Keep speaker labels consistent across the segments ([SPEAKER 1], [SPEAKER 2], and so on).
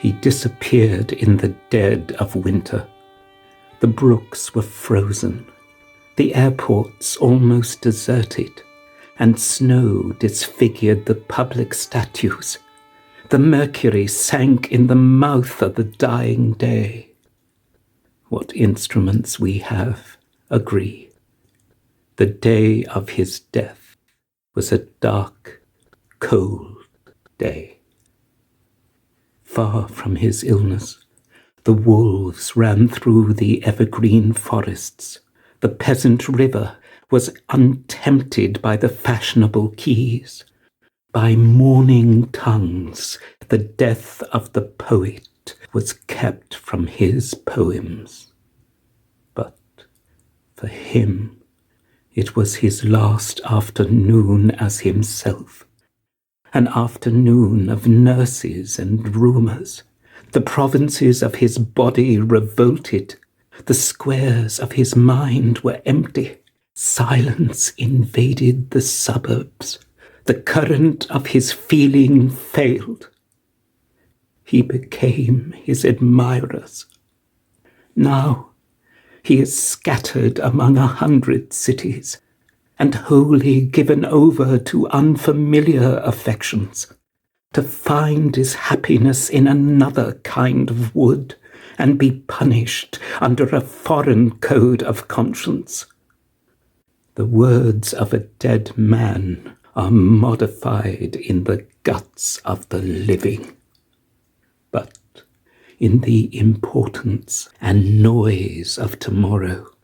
[SPEAKER 1] He disappeared in the dead of winter. The brooks were frozen, the airports almost deserted, and snow disfigured the public statues. The mercury sank in the mouth of the dying day. What instruments we have agree. The day of his death was a dark, cold day. Far from his illness, the wolves ran through the evergreen forests. The peasant river was untempted by the fashionable quays. By mourning tongues, the death of the poet was kept from his poems. But for him, it was his last afternoon as himself, an afternoon of nurses and rumours. The provinces of his body revolted. The squares of his mind were empty. Silence invaded the suburbs. The current of his feeling failed. He became his admirers. Now he is scattered among 100 cities and wholly given over to unfamiliar affections, to find his happiness in another kind of wood and be punished under a foreign code of conscience. The words of a dead man are modified in the guts of the living. But in the importance and noise of tomorrow,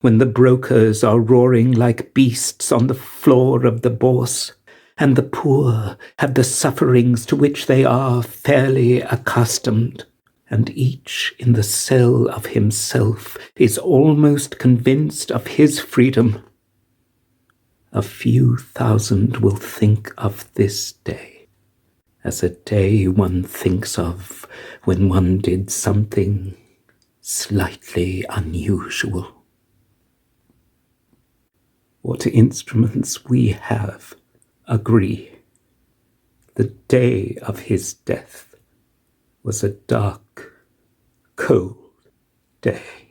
[SPEAKER 1] when the brokers are roaring like beasts on the floor of the bourse, and the poor have the sufferings to which they are fairly accustomed, and each in the cell of himself is almost convinced of his freedom, a few thousand will think of this day as a day one thinks of when one did something slightly unusual. What instruments we have agree. The day of his death was a dark, cold day.